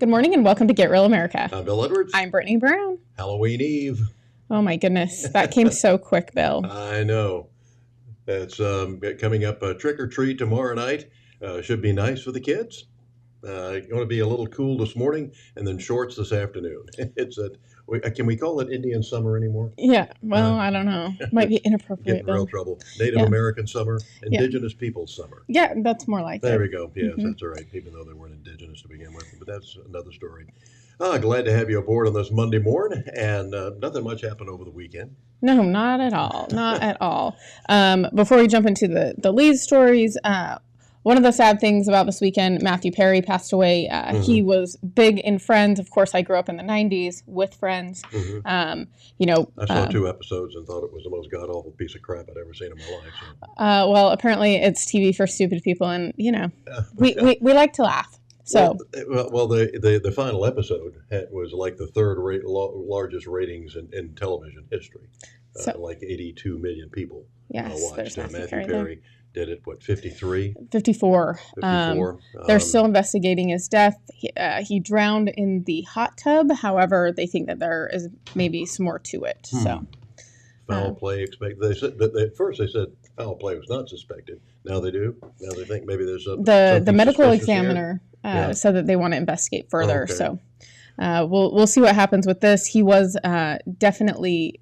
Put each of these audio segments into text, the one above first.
Good morning and welcome to Get Real America. I'm Bill Edwards. I'm Brittany Brown. Halloween Eve. Oh my goodness, that came so quick, Bill. I know. It's coming up trick or treat tomorrow night. Should be nice for the kids. Going to be a little cool this morning and then shorts this afternoon. Can we call it Indian summer anymore? Yeah, well, I don't know. Might be inappropriate. Get in real trouble. Native American summer, indigenous peoples summer. Yeah, that's more like There it. we go. Yes, that's all right. Even though they weren't indigenous to begin with, but that's another story. Glad to have you aboard on this Monday morning, and nothing much happened over the weekend. No, not at all. Not at all. Before we jump into the lead stories, one of the sad things about this weekend, Matthew Perry passed away. He was big in Friends. Of course, I grew up in the 90s with Friends. I saw 2 episodes and thought it was the most god-awful piece of crap I'd ever seen in my life. So. Well, apparently it's TV for stupid people, and, we like to laugh. So, the final episode was like the third largest ratings in television history. Like 82 million people watched. Matthew Perry did it, 53? 54. 54. They're still investigating his death. He drowned in the hot tub. However, they think that there is maybe some more to it. So, foul play expected. They said at first they said foul play was not suspected. Now they do. Now they think maybe there's the medical examiner said that they want to investigate further. Okay. So, we'll see what happens with this. He was definitely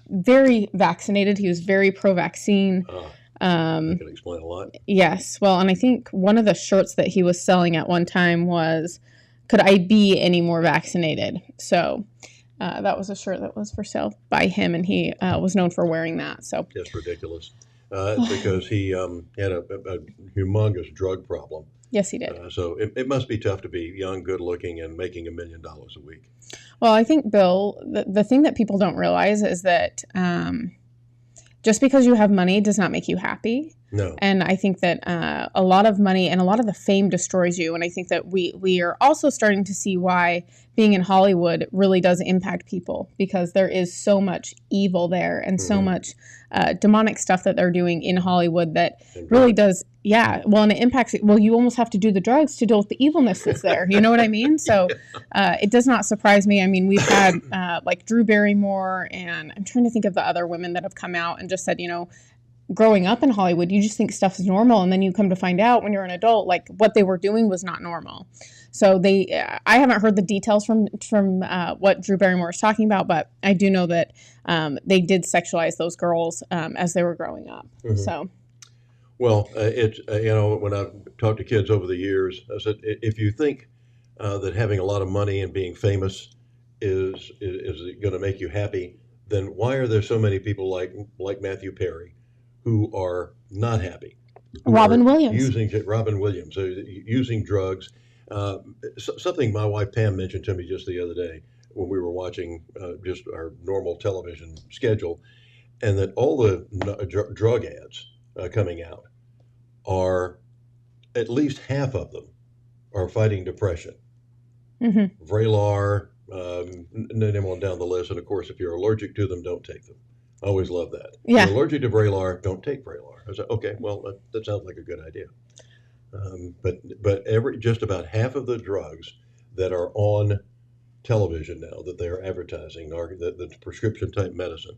very vaccinated. He was very pro-vaccine. That can explain a lot. Yes. Well, and I think one of the shirts that he was selling at one time was, "Could I be any more vaccinated?" So that was a shirt that was for sale by him, and he was known for wearing that. So that's ridiculous because he had a humongous drug problem. Yes, he did. So it must be tough to be young, good-looking, and making $1 million a week. Well, I think, Bill, the thing that people don't realize is that just because you have money does not make you happy. No. And I think that a lot of money and a lot of the fame destroys you. And I think that we are also starting to see why being in Hollywood really does impact people, because there is so much evil there and so much demonic stuff that they're doing in Hollywood that really does. Yeah. Well, and it impacts it. Well, you almost have to do the drugs to deal with the evilness that's there. You know what I mean? So it does not surprise me. I mean, we've had like Drew Barrymore, and I'm trying to think of the other women that have come out and just said, growing up in Hollywood, you just think stuff is normal. And then you come to find out when you're an adult, like what they were doing was not normal. So I haven't heard the details from what Drew Barrymore is talking about, but I do know that they did sexualize those girls as they were growing up. So. Well, it's, when I've talked to kids over the years, I said, if you think that having a lot of money and being famous is going to make you happy, then why are there so many people like Matthew Perry who are not happy? Robin Williams. Using drugs. Something my wife Pam mentioned to me just the other day when we were watching just our normal television schedule, and that all the drug ads coming out are, at least half of them are fighting depression. Vraylar, name on down the list, and of course, if you're allergic to them, don't take them. I always love that. Yeah. If you're allergic to Vraylar, don't take Vraylar. I said, okay, well, that sounds like a good idea. But just about half of the drugs that are on television now that they're advertising, the prescription type medicine,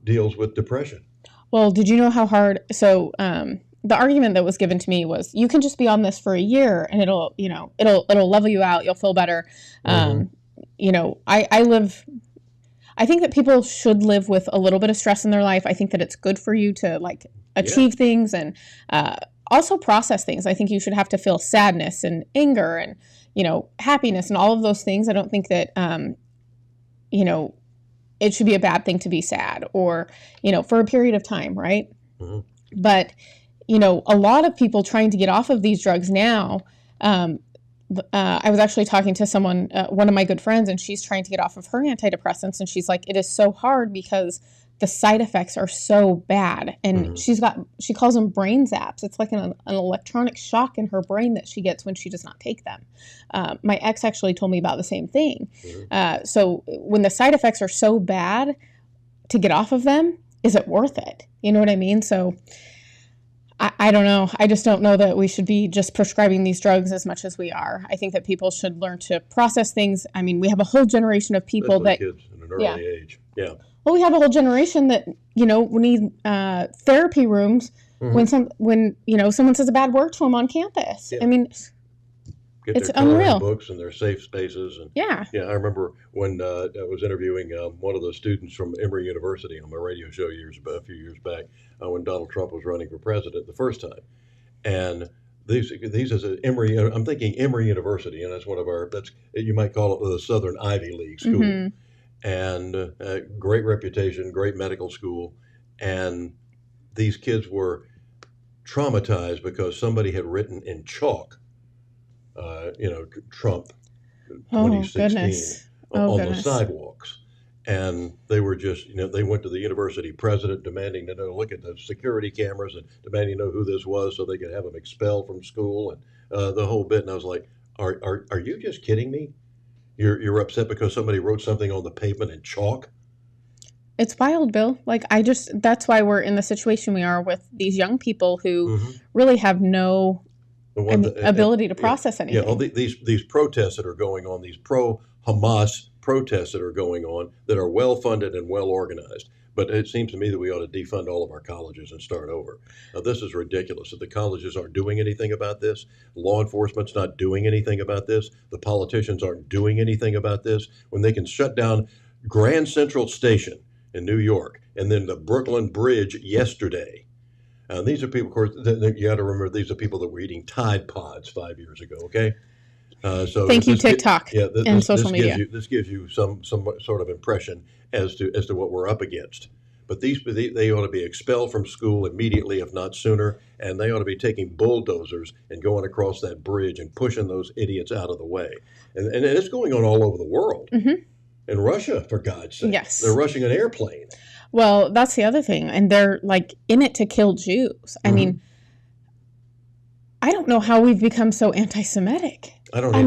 deals with depression. Well, did you know how hard? So the argument that was given to me was, you can just be on this for a year and it'll level you out. You'll feel better. I think that people should live with a little bit of stress in their life. I think that it's good for you to achieve things and also process things. I think you should have to feel sadness and anger and, happiness and all of those things. I don't think that, it should be a bad thing to be sad or, for a period of time. Right. But, a lot of people trying to get off of these drugs now, I was actually talking to someone, one of my good friends, and she's trying to get off of her antidepressants. And she's like, it is so hard because the side effects are so bad. And she calls them brain zaps. It's like an electronic shock in her brain that she gets when she does not take them. My ex actually told me about the same thing. So when the side effects are so bad, to get off of them, is it worth it? You know what I mean? So I don't know. I just don't know that we should be just prescribing these drugs as much as we are. I think that people should learn to process things. I mean, we have a whole generation of people especially that, kids in an yeah. early age. Yeah. Well, we have a whole generation that, need therapy rooms when someone says a bad word to them on campus. Yeah. I mean, Get it's their coloring unreal. books and their safe spaces. And Yeah. yeah, I remember when I was interviewing one of the students from Emory University on my radio show a few years back when Donald Trump was running for president the first time. And these is an Emory. I'm thinking Emory University, and that's you might call it the Southern Ivy League school, and great reputation, great medical school, and these kids were traumatized because somebody had written in chalk, Trump 2016 on the sidewalks. And they were just, they went to the university president demanding to know, look at the security cameras and demanding to know who this was so they could have him expelled from school and the whole bit. And I was like, are you just kidding me? You're upset because somebody wrote something on the pavement in chalk? It's wild, Bill. That's why we're in the situation we are with these young people who really have no ability to process anything. Yeah, all these protests that are going on, these pro-Hamas protests that are going on that are well-funded and well-organized. But it seems to me that we ought to defund all of our colleges and start over. Now, this is ridiculous that the colleges aren't doing anything about this. Law enforcement's not doing anything about this. The politicians aren't doing anything about this. When they can shut down Grand Central Station in New York and then the Brooklyn Bridge yesterday. These are people, of course, you got to remember, these are people that were eating Tide Pods 5 years ago, okay? So thank you, TikTok and social media. This gives you some sort of impression as to what we're up against. But they ought to be expelled from school immediately, if not sooner, and they ought to be taking bulldozers and going across that bridge and pushing those idiots out of the way. And it's going on all over the world. In Russia, for God's sake. Yes. They're rushing an airplane. Well, that's the other thing. And they're in it to kill Jews. I mean, I don't know how we've become so anti-Semitic. I don't know.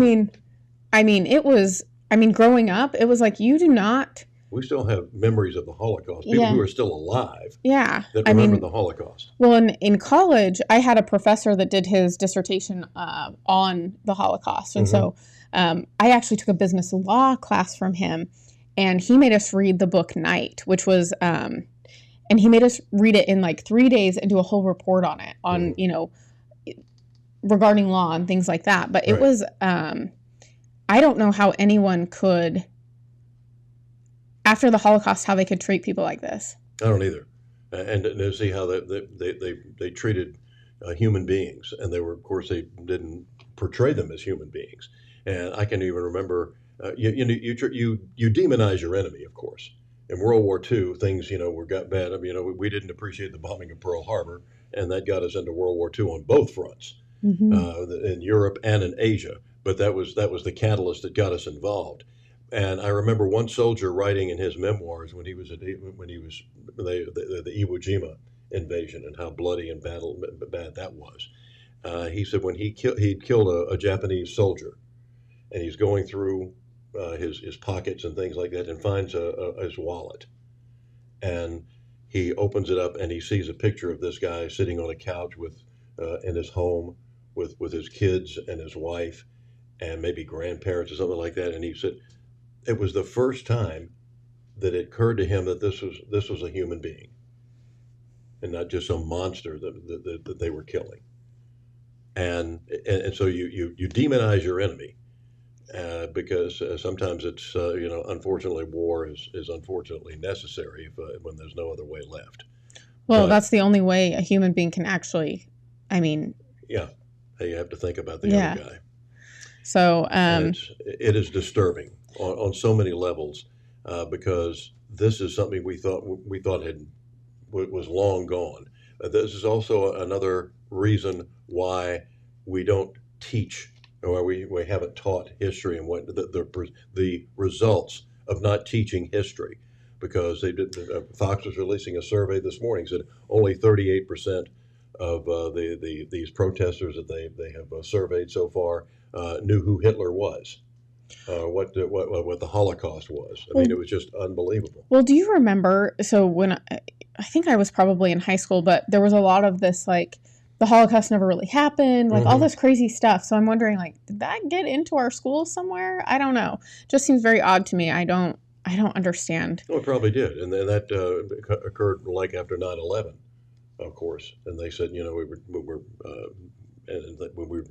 I mean, growing up, it was like, you do not. We still have memories of the Holocaust. People who are still alive. Yeah. That remember the Holocaust. Well, in college, I had a professor that did his dissertation on the Holocaust. And so I actually took a business law class from him. And he made us read the book Night, which was, and he made us read it in 3 days and do a whole report on it, on, regarding law and things like that. But it was, I don't know how anyone could, after the Holocaust, how they could treat people like this. I don't either. And to see how they treated human beings. And they didn't portray them as human beings. And I can even remember, you demonize your enemy, of course. In World War II, things, got bad. I mean, we didn't appreciate the bombing of Pearl Harbor, and that got us into World War II on both fronts, in Europe and in Asia. But that was the catalyst that got us involved. And I remember one soldier writing in his memoirs when he was the Iwo Jima invasion and how bloody and bad that was. He said when he'd killed a Japanese soldier, and he's going through his pockets and things like that, and finds his wallet, and he opens it up and he sees a picture of this guy sitting on a couch in his home with his kids and his wife and maybe grandparents or something like that. And he said it was the first time that it occurred to him that this was a human being and not just some monster that they were killing. And so you demonize your enemy. Because sometimes it's, unfortunately, war is unfortunately necessary when there's no other way left. Well, that's the only way a human being can actually, Yeah, you have to think about the other guy. So it is disturbing on so many levels because this is something we thought was long gone. This is also another reason why we don't teach. Or we haven't taught history and what the results of not teaching history, because Fox was releasing a survey this morning said only 38% of these protesters that they have surveyed so far knew who Hitler was, what the Holocaust was. I mean, it was just unbelievable. Well, do you remember? So when I think I was probably in high school, but there was a lot of this the Holocaust never really happened, like all Mm-hmm. this crazy stuff. So I'm wondering, like, did that get into our schools somewhere? I don't know. Just seems very odd to me. I don't understand. Oh, it probably did, and then that occurred like after 9/11, of course. And they said, we were and that we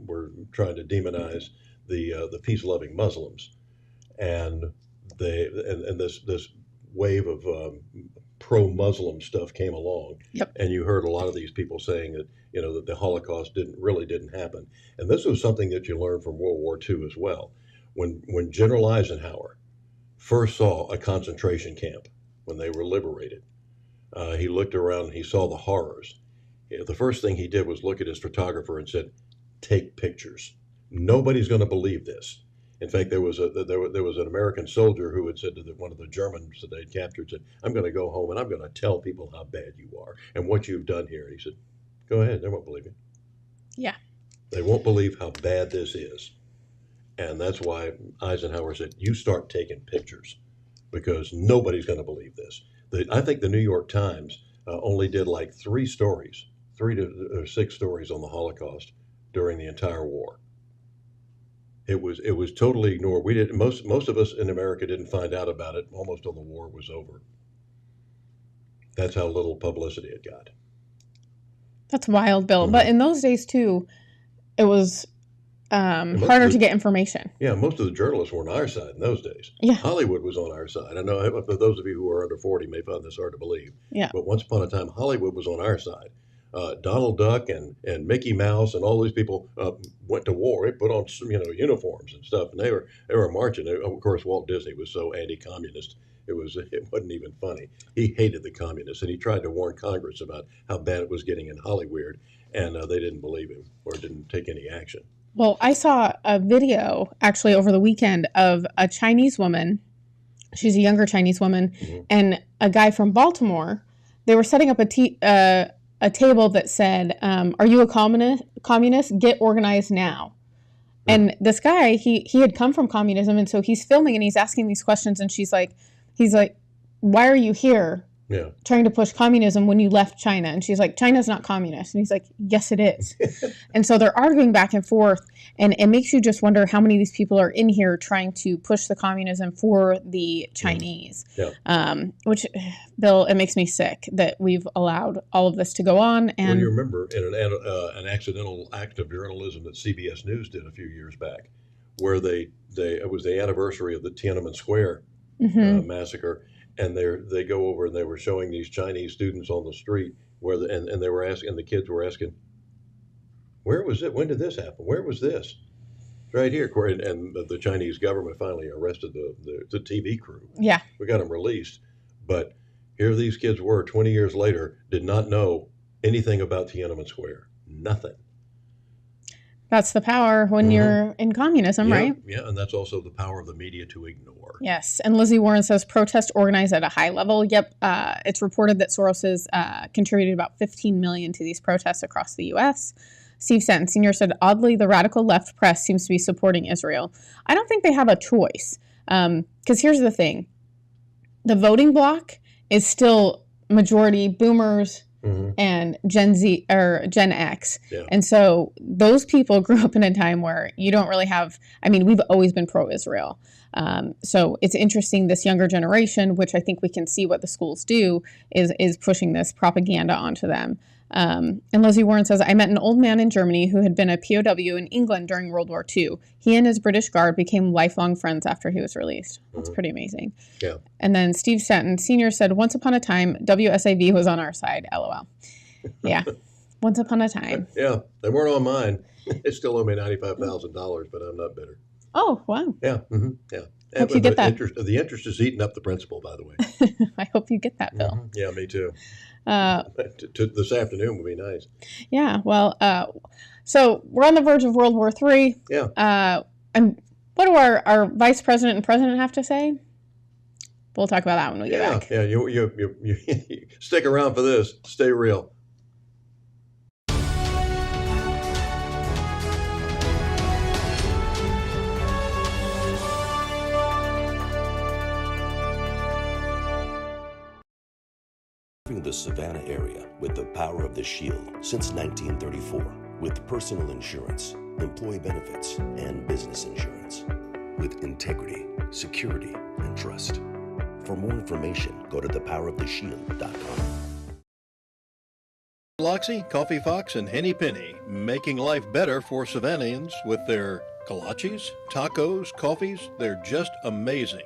were trying to demonize the peace-loving Muslims, and this wave of pro-Muslim stuff came along, Yep. and you heard a lot of these people saying that that the Holocaust didn't happen, and this was something that you learned from World War II as well, when General Eisenhower first saw a concentration camp when they were liberated. He looked around and he saw the horrors. The first thing he did was look at his photographer and said, "Take pictures. Nobody's going to believe this." In fact, there was an American soldier who had said to one of the Germans that they'd captured, said, "I'm going to go home and I'm going to tell people how bad you are and what you've done here." And he said, "Go ahead. They won't believe you. Yeah. They won't believe how bad this is." And that's why Eisenhower said, "You start taking pictures because nobody's going to believe this." I think the New York Times only did like 3 to 6 stories on the Holocaust during the entire war. It was totally ignored. We didn't most of us in America didn't find out about it almost till the war was over. That's how little publicity it got. That's wild, Bill. Mm-hmm. But in those days, too, it was harder to get information. Yeah, most of the journalists were on our side in those days. Yeah. Hollywood was on our side. I know for those of you who are under 40 may find this hard to believe. Yeah. But once upon a time, Hollywood was on our side. Donald Duck and Mickey Mouse and all these people went to war. They put on uniforms and stuff, and they were marching. Of course, Walt Disney was so anti-communist. It wasn't even funny. He hated the communists, and he tried to warn Congress about how bad it was getting in Hollywood, and they didn't believe him or didn't take any action. Well, I saw a video actually over the weekend of a Chinese woman. She's a younger Chinese woman, mm-hmm. and a guy from Baltimore. They were setting up a table that said, "Are you a communist? Get organized now." Mm-hmm. And this guy, he had come from communism, and so he's filming and he's asking these questions, and he's like, "Why are you here?" Yeah. Trying to push communism when you left China. And she's like, "China's not communist." And he's like, "Yes, it is." And so they're arguing back and forth. And it makes you just wonder how many of these people are in here trying to push the communism for the Chinese. Yeah. Which, Bill, it makes me sick that we've allowed all of this to go on. And well, you remember in an accidental act of journalism that CBS News did a few years back, where it was the anniversary of the Tiananmen Square mm-hmm. Massacre. And they go over and they were showing these Chinese students on the street and they were asking, the kids were asking, "Where was it? When did this happen? Where was this?" Right here. And the Chinese government finally arrested the TV crew. Yeah. We got them released. But here these kids were 20 years later, did not know anything about Tiananmen Square. Nothing. That's the power when mm-hmm. you're in communism, yeah, right? Yeah, and that's also the power of the media to ignore. Yes, and Lizzie Warren says protest organized at a high level. Yep, it's reported that Soros has contributed about $15 million to these protests across the U.S. Steve Stanton Sr. said, oddly, the radical left press seems to be supporting Israel. I don't think they have a choice, because here's the thing. The voting bloc is still majority boomers, mm-hmm. and Gen Z or Gen X. Yeah. And so those people grew up in a time where you don't really have, we've always been pro-Israel. So it's interesting, this younger generation, which I think we can see what the schools do, is pushing this propaganda onto them. And Lizzie Warren says, I met an old man in Germany who had been a POW in England during World War II. He and his British guard became lifelong friends after he was released. That's pretty amazing. Yeah. And then Steve Stanton Sr. said, once upon a time, WSAV was on our side, LOL. Yeah. Once upon a time. Yeah. They weren't on mine. They still owe me $95,000, but I'm not bitter. Oh, wow. Yeah. Mm-hmm. Yeah. Hope you get that. The interest is eating up the principal, by the way. I hope you get that, Bill. Mm-hmm. Yeah, me too. This afternoon would be nice. Yeah, well, so we're on the verge of World War III. Yeah. And what do our vice president and president have to say? We'll talk about that when we get back. Yeah, you stick around for this. Stay real. Serving the Savannah area with the power of the Shield since 1934, with personal insurance, employee benefits, and business insurance. With integrity, security, and trust. For more information, go to thepoweroftheshield.com. Loxy, Coffee Fox, and Henny Penny, making life better for Savannahans with their kolaches, tacos, coffees. They're just amazing.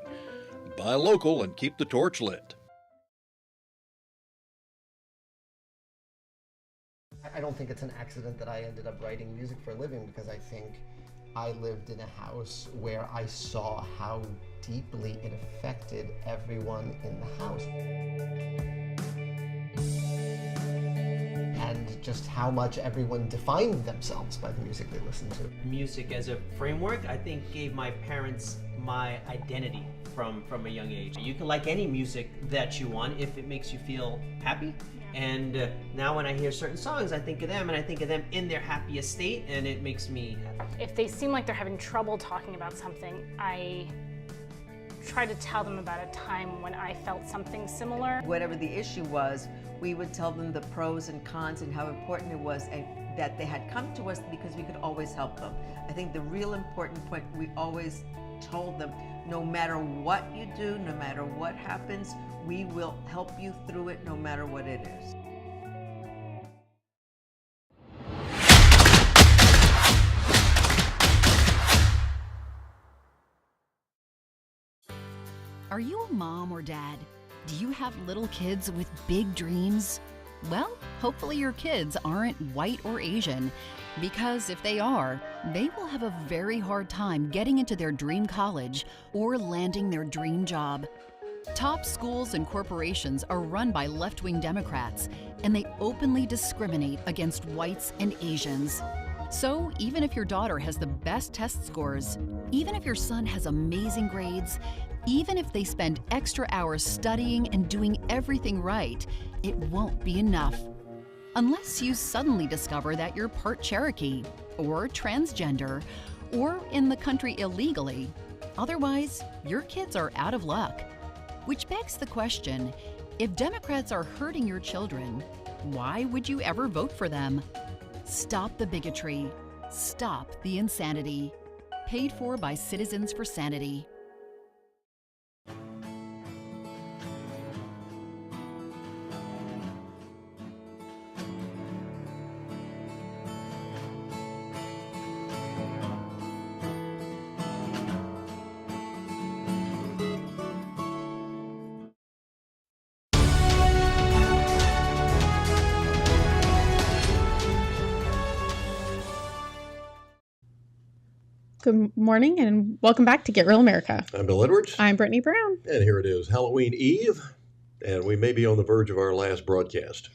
Buy local and keep the torch lit. I don't think it's an accident that I ended up writing music for a living, because I think I lived in a house where I saw how deeply it affected everyone in the house. And just how much everyone defined themselves by the music they listened to. Music as a framework, I think, gave my parents my identity from a young age. You can like any music that you want if it makes you feel happy. And now when I hear certain songs, I think of them, and I think of them in their happiest state, and it makes me happy. If they seem like they're having trouble talking about something, I try to tell them about a time when I felt something similar. Whatever the issue was, we would tell them the pros and cons and how important it was, and that they had come to us because we could always help them. I think the real important point, we always told them, no matter what you do, no matter what happens, we will help you through it no matter what it is. Are you a mom or dad? Do you have little kids with big dreams? Well, hopefully your kids aren't white or Asian, because if they are, they will have a very hard time getting into their dream college or landing their dream job. Top schools and corporations are run by left-wing Democrats, and they openly discriminate against whites and Asians. So even if your daughter has the best test scores, even if your son has amazing grades, even if they spend extra hours studying and doing everything right, it won't be enough. Unless you suddenly discover that you're part Cherokee, or transgender, or in the country illegally. Otherwise, your kids are out of luck. Which begs the question, if Democrats are hurting your children, why would you ever vote for them? Stop the bigotry. Stop the insanity. Paid for by Citizens for Sanity. Good morning and welcome back to Get Real America. I'm Bill Edwards. I'm Brittany Brown. And here it is, Halloween Eve, and we may be on the verge of our last broadcast.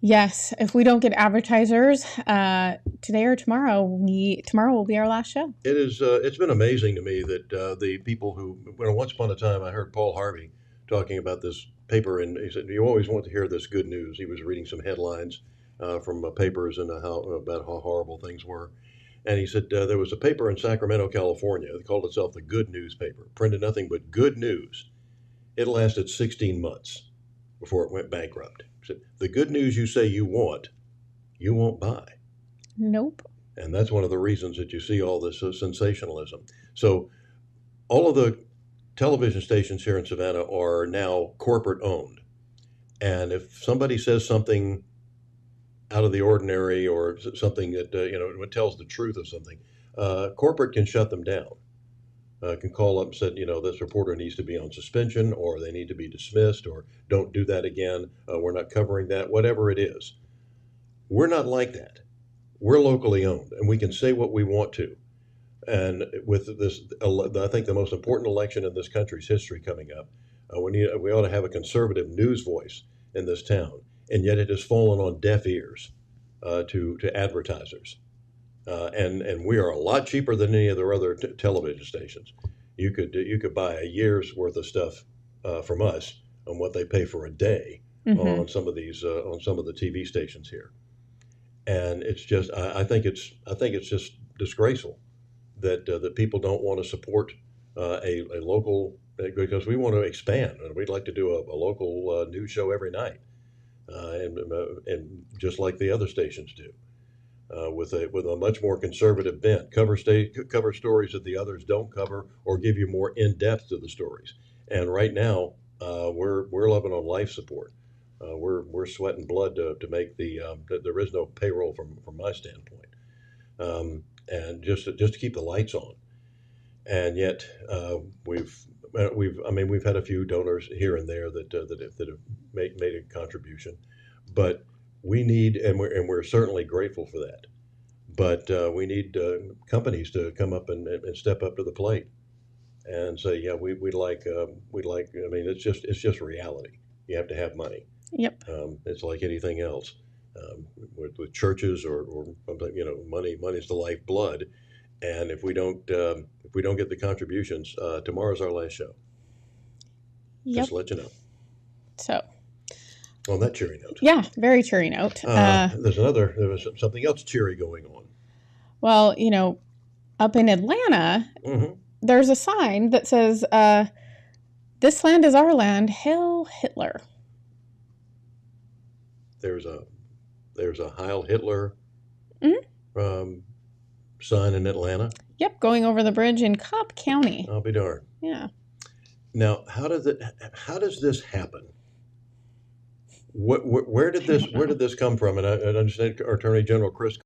Yes, if we don't get advertisers today or tomorrow will be our last show. It is. It's been amazing to me that the people who, once upon a time, I heard Paul Harvey talking about this paper, and he said, "You always want to hear this good news." He was reading some headlines from papers and about how horrible things were. And he said there was a paper in Sacramento, California. They called itself the Good News paper. Printed nothing but good news. It lasted 16 months before it went bankrupt. He said, the good news you say you won't buy. Nope. And that's one of the reasons that you see all this sensationalism. So all of the television stations here in Savannah are now corporate owned. And if somebody says something out of the ordinary or something that tells the truth of something, corporate can shut them down. Can call up and say, this reporter needs to be on suspension, or they need to be dismissed, or don't do that again. We're not covering that, whatever it is. We're not like that. We're locally owned, and we can say what we want to. And with this, I think the most important election in this country's history coming up, we ought to have a conservative news voice in this town. And yet it has fallen on deaf ears to advertisers. And we are a lot cheaper than any of their other television stations. You could buy a year's worth of stuff from us on what they pay for a day on some of these on some of the TV stations here. And it's just I think it's just disgraceful that that people don't want to support a local because we want to expand, and we'd like to do a local news show every night, and just like the other stations do, with a much more conservative bent. Cover stories that the others don't cover, or give you more in depth to the stories. And right now, we're living on life support. We're sweating blood to make there is no payroll from my standpoint, and just to keep the lights on. And yet we've had a few donors here and there that have made a contribution, but we need, and we're certainly grateful for that. But we need companies to come up and step up to the plate and say, yeah, we'd like. I mean, it's just reality. You have to have money. Yep. It's like anything else, with churches or money's the lifeblood. And if we don't get the contributions, tomorrow's our last show. Yep. Just to let you know. So. On that cheery note. Yeah, very cheery note. There was something else cheery going on. Well, up in Atlanta, there's a sign that says, "This land is our land. Hail Hitler." There's a Heil Hitler sign in Atlanta. Yep, going over the bridge in Cobb County. I'll be darned. Yeah. Now, how does this happen? Where did this come from? And I understand Attorney General Chris.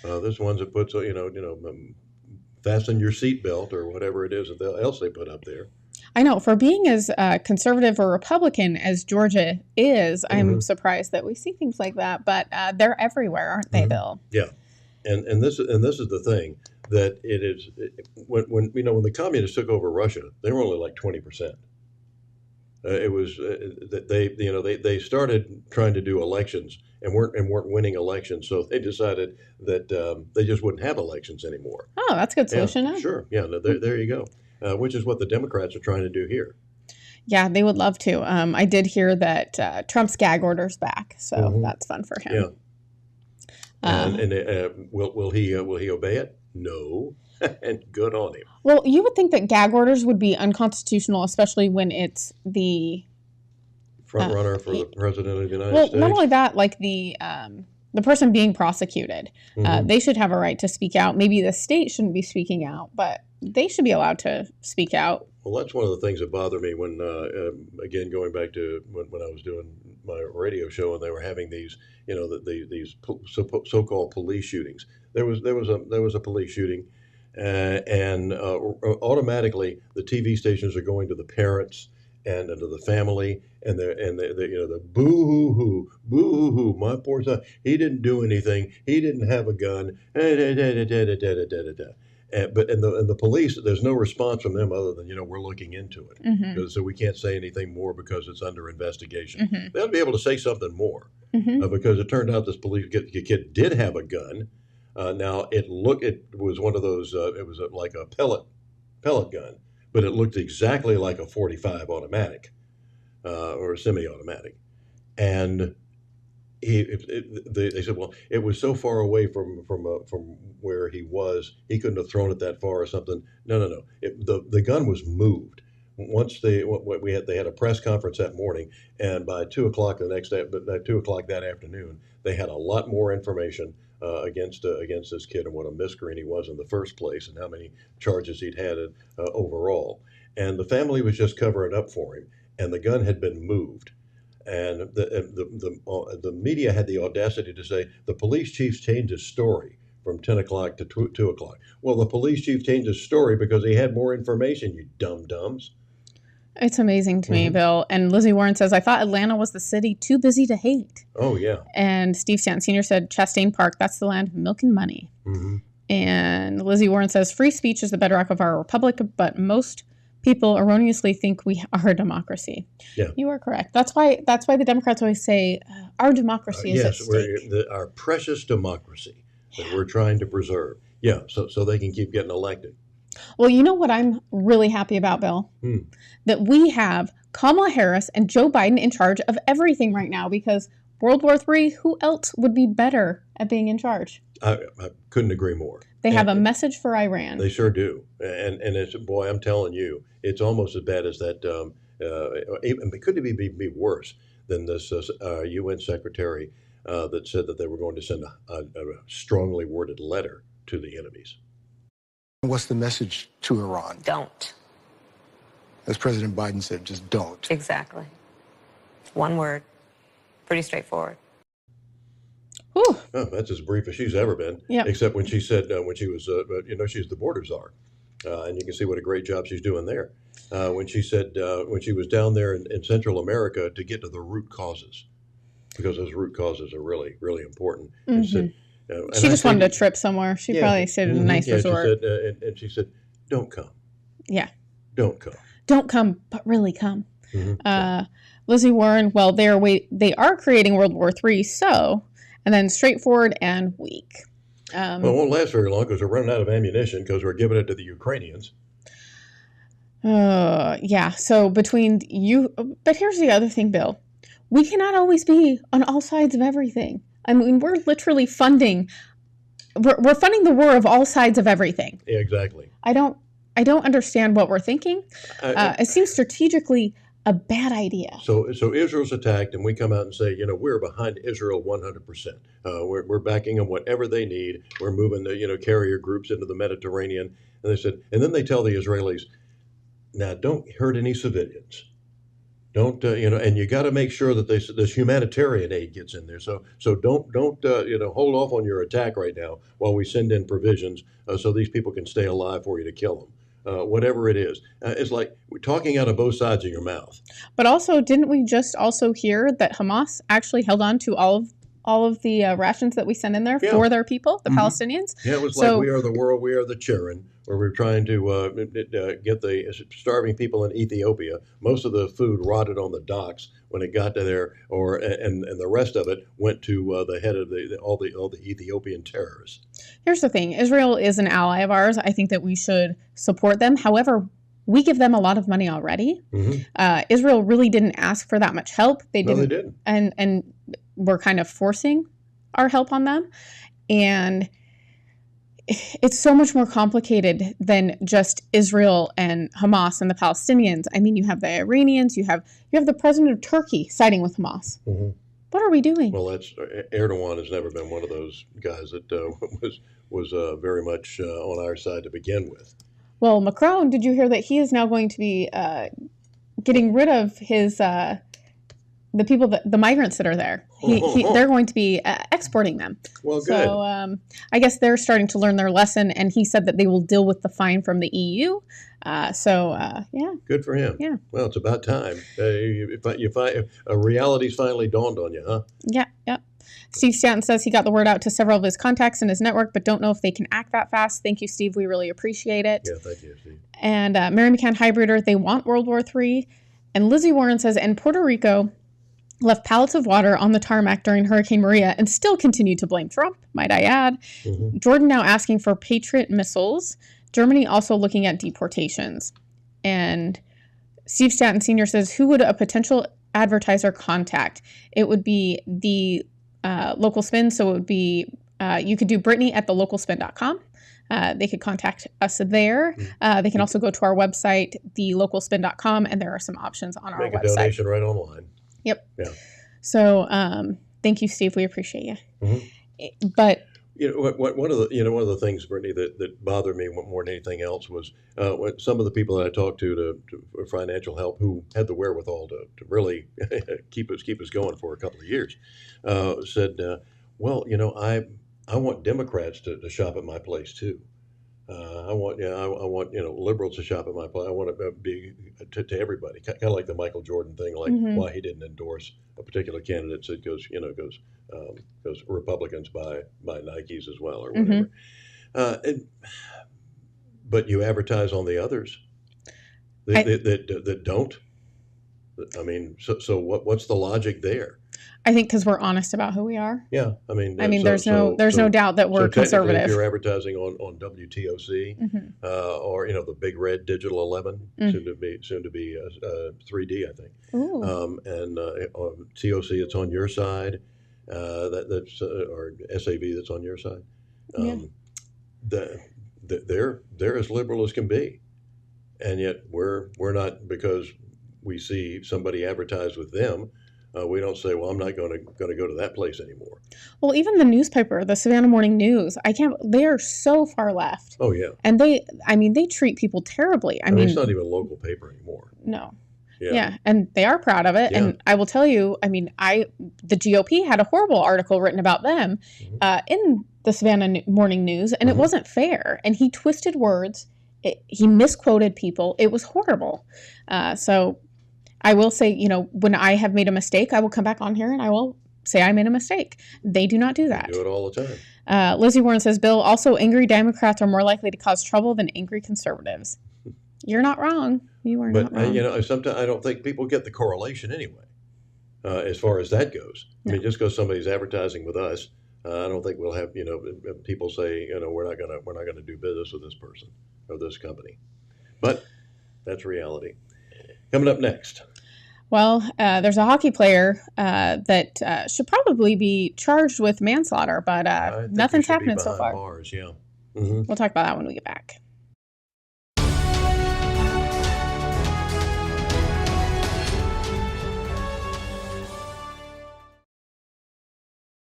This one's that puts fasten your seatbelt or whatever it is else they put up there. I know, for being as conservative or Republican as Georgia is, I'm surprised that we see things like that. But they're everywhere, aren't they, Bill? Yeah, and this is the thing, that it is when the communists took over Russia, they were only like 20%. It was that they started trying to do elections and weren't winning elections, so they decided that they just wouldn't have elections anymore. Oh, that's a good solution. Yeah, sure. Yeah, no, there you go. Which is what the Democrats are trying to do here. Yeah, they would love to. I did hear that Trump's gag order's back, so that's fun for him. Yeah. Will he obey it? No. And good on him. Well, you would think that gag orders would be unconstitutional, especially when it's the front runner for the president of the United States. Well, not only that, like the person being prosecuted, they should have a right to speak out. Maybe the state shouldn't be speaking out, but they should be allowed to speak out. Well, that's one of the things that bothered me when, again, going back to when I was doing my radio show and they were having these, these so-called police shootings. There was a police shooting. And automatically the TV stations are going to the parents and to the family, and the boo hoo, my poor son, he didn't do anything, he didn't have a gun, but the police, there's no response from them other than we're looking into it, so we can't say anything more because it's under investigation. They'll be able to say something more because it turned out this police kid did have a gun. Now it was one of those. It was like a pellet gun, but it looked exactly like a .45 automatic or a semi-automatic. And they said, well, it was so far away from where he was, he couldn't have thrown it that far or something. No. The gun was moved. Once they had a press conference that morning, and by 2:00 the next day, but at 2:00 that afternoon, they had a lot more information against this kid and what a miscreant he was in the first place and how many charges he'd had overall. And the family was just covering up for him, and the gun had been moved. And the media had the audacity to say the police chief changed his story from 10:00 to 2:00. Well, the police chief changed his story because he had more information, you dum-dums. It's amazing to me, Bill. And Lizzie Warren says, I thought Atlanta was the city too busy to hate. Oh, yeah. And Steve Stanton Sr. said, Chastain Park, that's the land of milk and money. And Lizzie Warren says, free speech is the bedrock of our republic, but most people erroneously think we are a democracy. Yeah. You are correct. That's why the Democrats always say our democracy is at yes, stake. our precious democracy that we're trying to preserve. Yeah, so they can keep getting elected. Well, you know what I'm really happy about, Bill? That we have Kamala Harris and Joe Biden in charge of everything right now, because World War III, who else would be better at being in charge? I couldn't agree more. They have a message for Iran. They sure do. And it's, boy, I'm telling you, it's almost as bad as that. It could be worse than this UN secretary that said that they were going to send a strongly worded letter to the enemies. What's the message to Iran? Don't. As President Biden said, just don't. Exactly. One word. Pretty straightforward. Whew. Oh, that's as brief as she's ever been. Yep. Except when she said, when she was, she's the border czar. And you can see what a great job she's doing there. When she said, when she was down there in Central America to get to the root causes, because those root causes are really, really important. And said, and she just wanted to trip somewhere. She probably stayed at a nice resort. She said, and she said, don't come. Yeah. Don't come. Don't come, but really come. Lizzie Warren, well, they are creating World War III, so, and then straightforward and weak. Well, it won't last very long because we're running out of ammunition because we're giving it to the Ukrainians. Yeah, so between you, but here's the other thing, Bill. We cannot always be on all sides of everything. I mean, we're literally funding the war of all sides of everything. Yeah, exactly. I don't understand what we're thinking. It seems strategically a bad idea. So Israel's attacked, and we come out and say, we're behind Israel 100%. We're backing them whatever they need. We're moving the carrier groups into the Mediterranean, and they said, and then they tell the Israelis, now don't hurt any civilians. Don't and you got to make sure that this humanitarian aid gets in there. So don't hold off on your attack right now while we send in provisions so these people can stay alive for you to kill them. Whatever it is. It's like we're talking out of both sides of your mouth. But also, didn't we just also hear that Hamas actually held on to all of the rations that we sent in there for their people, the Palestinians? Yeah, it was like we are the world, we are the children, where we're trying to get the starving people in Ethiopia. Most of the food rotted on the docks when it got to there, and the rest of it went to the head of all the Ethiopian terrorists. Here's the thing: Israel is an ally of ours. I think that we should support them. However, we give them a lot of money already. Israel really didn't ask for that much help. They didn't, and we're kind of forcing our help on them, and it's so much more complicated than just Israel and Hamas and the Palestinians. I mean, you have the Iranians, you have the president of Turkey siding with Hamas. What are we doing? Well, Erdogan has never been one of those guys that was very much on our side to begin with. Well, Macron, did you hear that he is now going to be getting rid of his the people the migrants that are there? They're going to be exporting them. Well, good. So I guess they're starting to learn their lesson, and he said that they will deal with the fine from the EU. Yeah. Good for him. Yeah. Well, it's about time. If reality's finally dawned on you, huh? Yeah. Steve Stanton says he got the word out to several of his contacts in his network, but don't know if they can act that fast. Thank you, Steve. We really appreciate it. Yeah, thank you, Steve. And Mary McCann Hybrider, they want World War III. And Lizzie Warren says, and Puerto Rico left pallets of water on the tarmac during Hurricane Maria and still continue to blame Trump, might I add. Jordan now asking for Patriot missiles. Germany also looking at deportations. And Steve Stanton Sr. says, who would a potential advertiser contact? It would be the local spin. So it would be, you could do Brittany at thelocalspin.com. They could contact us there. They can also go to our website, thelocalspin.com, and there are some options on our website. Make a donation right online. Yep. Yeah. So thank you, Steve. We appreciate you. But one of the things, Brittany, that bothered me more than anything else was when some of the people that I talked to for financial help who had the wherewithal to really keep us going for a couple of years said, well, I want Democrats to shop at my place too. I want liberals to shop at my place. I want to be to everybody, kind of like the Michael Jordan thing, like why he didn't endorse a particular candidate. So it goes Republicans buy Nikes as well or whatever. But you advertise on the others that don't. I mean, so what's the logic there? I think because we're honest about who we are. Yeah, I mean, there's no doubt that we're conservative. If you're advertising on WTOC, or the Big Red Digital 11, soon to be 3D, I think. And on TOC, it's on your side. That's or SAV, that's on your side. They're as liberal as can be, and yet we're not, because we see somebody advertise with them. We don't say, well, I'm not going to go to that place anymore. Well, even the newspaper, the Savannah Morning News, they are so far left. Oh, yeah. And they treat people terribly. I mean, it's not even a local paper anymore. No. Yeah. And they are proud of it. Yeah. And I will tell you, the GOP had a horrible article written about them in the Savannah Morning News, and it wasn't fair. And he twisted words. He misquoted people. It was horrible. So I will say, when I have made a mistake, I will come back on here and I will say I made a mistake. They do not do that. They do it all the time. Lizzie Warren says, Bill, also angry Democrats are more likely to cause trouble than angry conservatives. You're not wrong. You are not wrong. Sometimes I don't think people get the correlation anyway, as far as that goes. No. I mean, just because somebody's advertising with us, I don't think we'll have, people say, we're not gonna do business with this person or this company. But that's reality. Coming up next. Well, there's a hockey player that should probably be charged with manslaughter, but nothing's happening so far. Bars, yeah. We'll talk about that when we get back.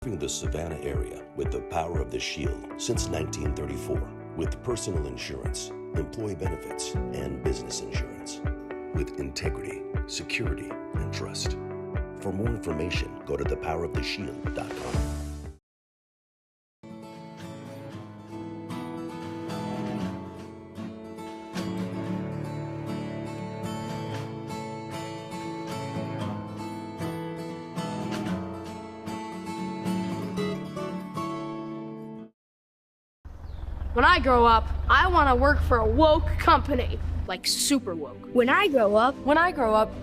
Serving the Savannah area with the power of the Shield since 1934, with personal insurance, employee benefits, and business insurance. With integrity, security, and trust. For more information, go to thepoweroftheshield.com. When I grow up, I want to work for a woke company. Like super woke. When I grow up,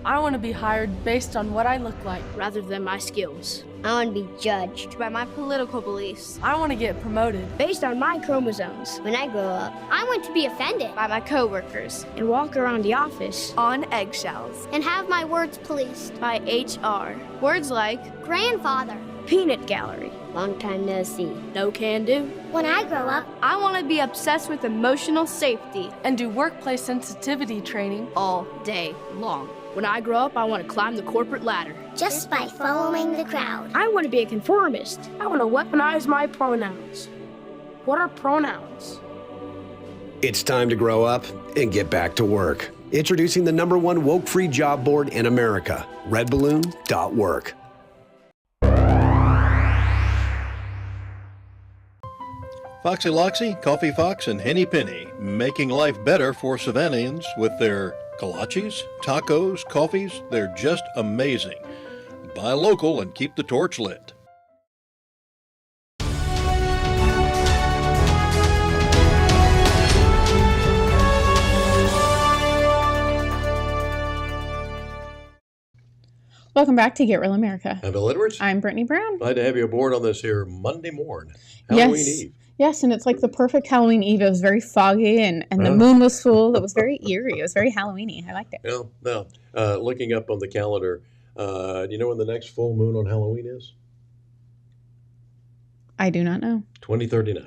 I want to be hired based on what I look like rather than my skills. I want to be judged by my political beliefs. I want to get promoted based on my chromosomes. When I grow up, I want to be offended by my coworkers and walk around the office on eggshells and have my words policed by HR. Words like grandfather, peanut gallery, long time no see, no can do. When I grow up, I want to be obsessed with emotional safety and do workplace sensitivity training all day long. When I grow up, I want to climb the corporate ladder. Just by following the crowd. I want to be a conformist. I want to weaponize my pronouns. What are pronouns? It's time to grow up and get back to work. Introducing the #1 woke-free job board in America, redballoon.work. Foxy Loxy, Coffee Fox, and Henny Penny, making life better for Savannahans with their kolaches, tacos, coffees. They're just amazing. Buy local and keep the torch lit. Welcome back to Get Real America. I'm Bill Edwards. I'm Brittany Brown. Glad to have you aboard on this here Monday morning, Halloween Eve. Yes, and it's like the perfect Halloween Eve. It was very foggy, and the moon was full. It was very eerie. It was very Halloween-y. I liked it. Now, looking up on the calendar, do you know when the next full moon on Halloween is? I do not know. 2039.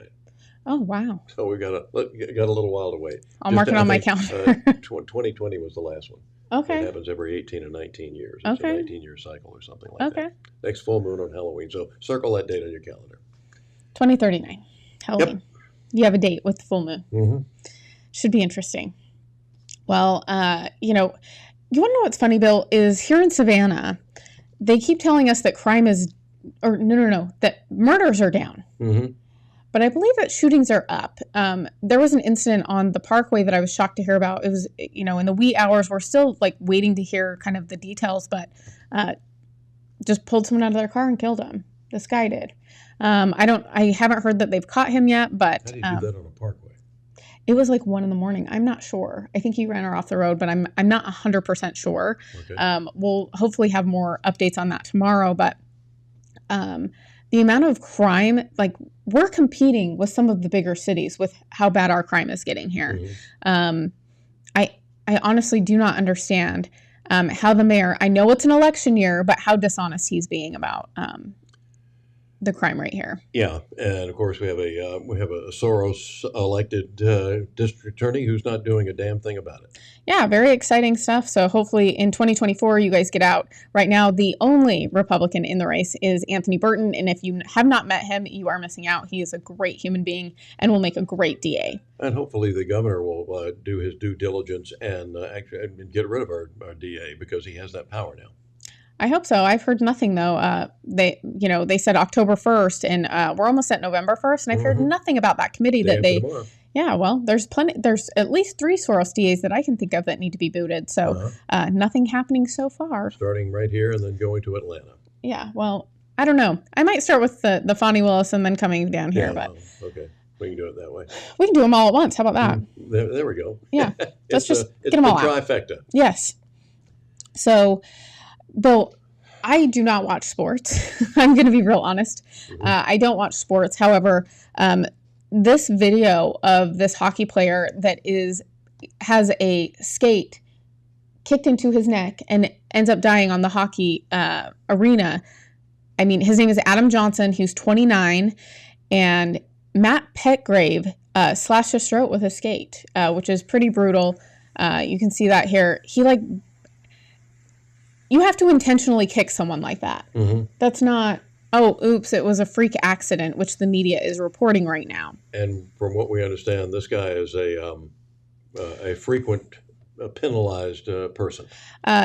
Oh, wow. So we got a little while to wait. I'll mark it on my calendar. 2020 was the last one. Okay. It happens every 18 or 19 years. It's a 19-year cycle or something like that. Next full moon on Halloween. So circle that date on your calendar. 2039. Halloween. Yep. You have a date with the full moon. Mm-hmm. Should be interesting. Well, you want to know what's funny, Bill, is here in Savannah, they keep telling us that crime is, or no, that murders are down. Mm-hmm. But I believe that shootings are up. There was an incident on the Parkway that I was shocked to hear about. It was, in the wee hours, we're still like waiting to hear kind of the details, but just pulled someone out of their car and killed them. This guy did. I haven't heard that they've caught him yet, but How do you do that on a parkway? it was like 1 a.m. I'm not sure. I think he ran her off the road, but I'm not 100% sure. Okay. We'll hopefully have more updates on that tomorrow, but the amount of crime, like, we're competing with some of the bigger cities with how bad our crime is getting here. I honestly do not understand how the mayor, I know it's an election year, but how dishonest he's being about the crime rate here. Yeah, and of course we have a Soros elected district attorney who's not doing a damn thing about it. Yeah, very exciting stuff. So hopefully in 2024 you guys get out. Right now, the only Republican in the race is Anthony Burton, and if you have not met him, you are missing out. He is a great human being and will make a great DA. And hopefully the governor will do his due diligence and actually get rid of our DA, because he has that power now. I hope so. I've heard nothing though. They said October 1st, and we're almost at November 1st, and I've heard nothing about that committee that they. Yeah, well, there's plenty. There's at least 3 Soros DAs that I can think of that need to be booted. So nothing happening so far. Starting right here and then going to Atlanta. Yeah, well, I don't know. I might start with the Fonnie Willis and then coming down here, Yeah, but okay, we can do it that way. we can do them all at once. How about that? There we go. Yeah, let's just it's get them all the out. trifecta. Yes. So, Bill, I do not watch sports. I'm going to be real honest. I don't watch sports. However, this video of this hockey player that has a skate kicked into his neck and ends up dying on the hockey arena. I mean, his name is Adam Johnson. He's 29, and Matt Petgrave slashed his throat with a skate, which is pretty brutal. You can see that here. You have to intentionally kick someone like that. That's not, oh, oops, it was a freak accident, which the media is reporting right now. And from what we understand, this guy is a frequent penalized person.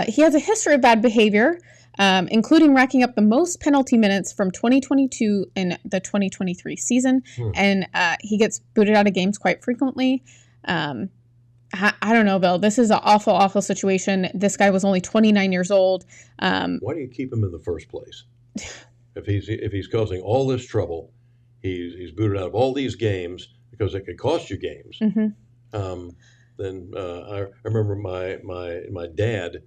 He has a history of bad behavior, including racking up the most penalty minutes from 2022 and the 2023 season. And he gets booted out of games quite frequently. I don't know, Bill. This is an awful, awful situation. This guy was only 29 years old. Why do you keep him in the first place? If he's causing all this trouble, he's booted out of all these games because it could cost you games. Then I remember my dad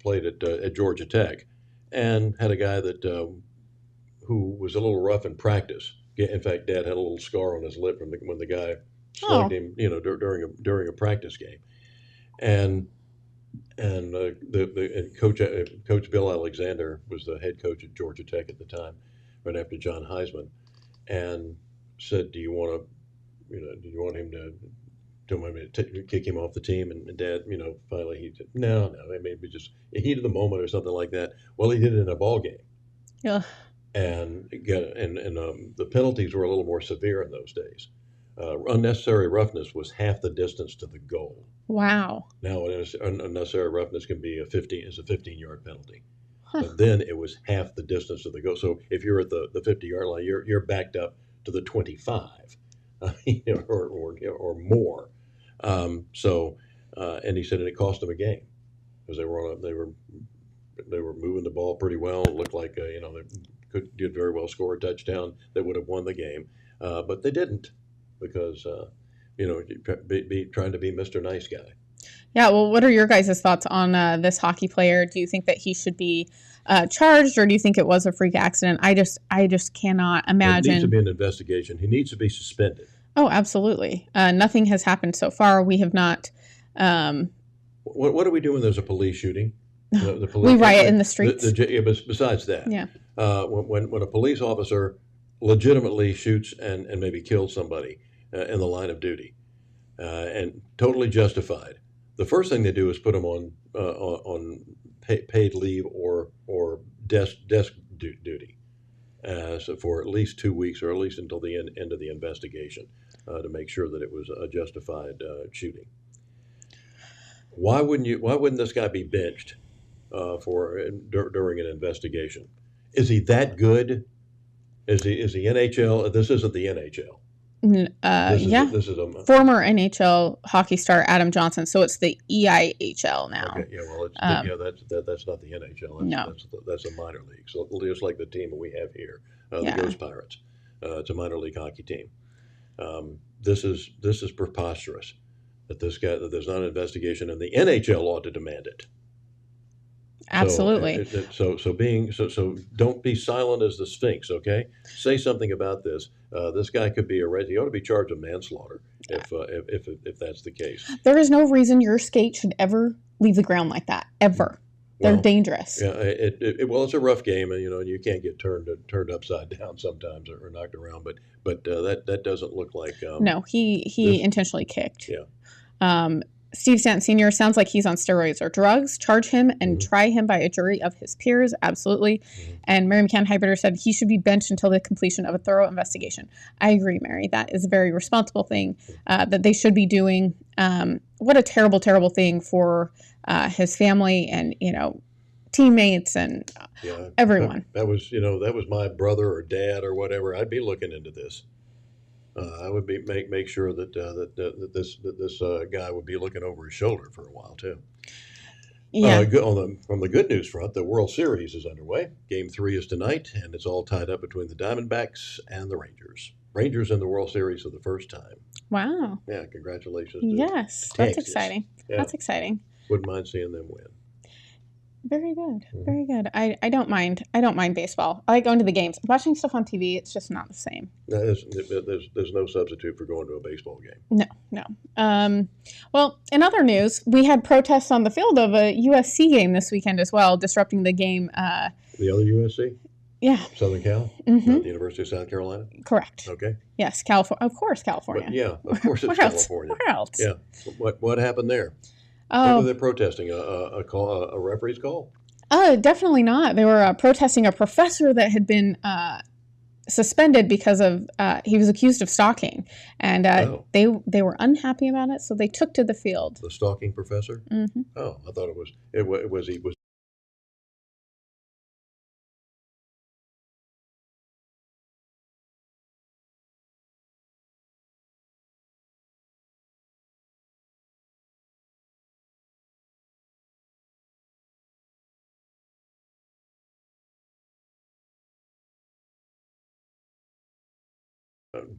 played at Georgia Tech, and had a guy that who was a little rough in practice. In fact, Dad had a little scar on his lip when the guy slugged him, during a practice game, and Coach Bill Alexander was the head coach at Georgia Tech at the time, right after John Heisman, and said, "Do you want him to kick him off the team?" And Dad, finally he said, "No, maybe just a heat of the moment or something like that." Well, he did it in a ball game. Yeah. And the penalties were a little more severe in those days. Unnecessary roughness was half the distance to the goal. Wow. Now, unnecessary roughness can be a 15-yard penalty. But then it was half the distance to the goal. So if you're at the 50-yard line, you're backed up to the 25, or more. And he said, and it cost them a game because they were moving the ball pretty well. It looked like they did very well score a touchdown that would have won the game, but they didn't. Because, trying to be Mr. Nice Guy. Yeah, well, what are your guys' thoughts on this hockey player? Do you think that he should be charged, or do you think it was a freak accident? I just cannot imagine. There needs to be an investigation. He needs to be suspended. Oh, absolutely. Nothing has happened so far. We have not. What do we do when there's a police shooting? The police, we riot in the streets. Besides that, yeah. When a police officer legitimately shoots and maybe kills somebody in the line of duty, and totally justified, the first thing they do is put them on paid leave or desk duty, so for at least 2 weeks, or at least until the end of the investigation, to make sure that it was a justified shooting. Why wouldn't this guy be benched during an investigation? Is he that good? Is he NHL? This isn't the NHL. Yeah. This is a Former NHL hockey star Adam Johnson. So it's the EIHL now. Okay, yeah, well, that's not the NHL. No. That's a minor league. So just like the team that we have here, the Yeah. Ghost Pirates, it's a minor league hockey team. This is preposterous that there's not an investigation, and the NHL ought to demand it. Absolutely. So don't be silent as the Sphinx. Okay, say something about this. This guy could be arrested. He ought to be charged with manslaughter if that's the case. There is no reason your skate should ever leave the ground like that, ever. They're dangerous. Yeah, it's a rough game, and you can't get turned upside down sometimes or knocked around. But that doesn't look like. No, he intentionally kicked. Yeah. Steve Stanton Sr. sounds like he's on steroids or drugs. Charge him and try him by a jury of his peers. Absolutely. And Mary McCann Hybrider said he should be benched until the completion of a thorough investigation. I agree, Mary. That is a very responsible thing that they should be doing. What a terrible, terrible thing for his family and, teammates and everyone. That was my brother or dad or whatever. I'd be looking into this. I would make sure that this guy would be looking over his shoulder for a while too. Yeah. From the good news front, the World Series is underway. Game 3 is tonight, and it's all tied up between the Diamondbacks and the Rangers. Rangers in the World Series for the first time. Wow. Yeah, congratulations. Yes, that's exciting. Yeah. That's exciting. Wouldn't mind seeing them win. Very good. Very good. I don't mind. I don't mind baseball. I like going to the games. Watching stuff on TV, it's just not the same. There's no substitute for going to a baseball game. No. Well, in other news, we had protests on the field of a USC game this weekend as well, disrupting the game. The other USC? Yeah. Southern Cal? The University of South Carolina? Correct. Okay. Yes, California. Of course, California. But, yeah, of course it's California. Where else? Yeah. What happened there? What were they protesting? A referee's call? Definitely not. They were protesting a professor that had been suspended because of he was accused of stalking, and they were unhappy about it, so they took to the field. The stalking professor? Mm-hmm. Oh, I thought it was he was.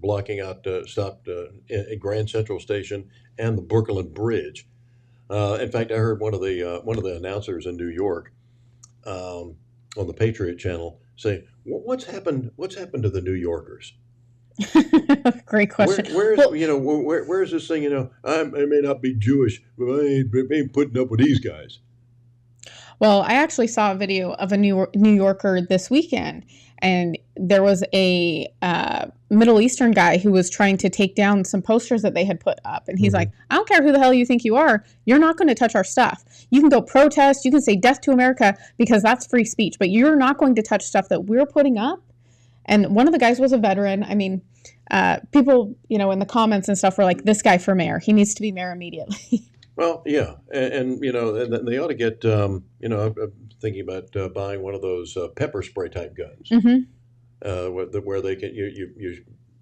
Blocking out, stopped at Grand Central Station and the Brooklyn Bridge. In fact, I heard one of the announcers in New York on the Patriot Channel say, "What's happened? What's happened to the New Yorkers?" Great question. Where's this thing? I may not be Jewish, but I ain't putting up with these guys. Well, I actually saw a video of a New Yorker this weekend, and there was a Middle Eastern guy who was trying to take down some posters that they had put up. And he's like, I don't care who the hell you think you are. You're not going to touch our stuff. You can go protest. You can say death to America because that's free speech. But you're not going to touch stuff that we're putting up. And one of the guys was a veteran. I mean, people, in the comments and stuff were like, this guy for mayor. He needs to be mayor immediately. Well, yeah, and they ought to get. I'm thinking about buying one of those pepper spray type guns, where they can.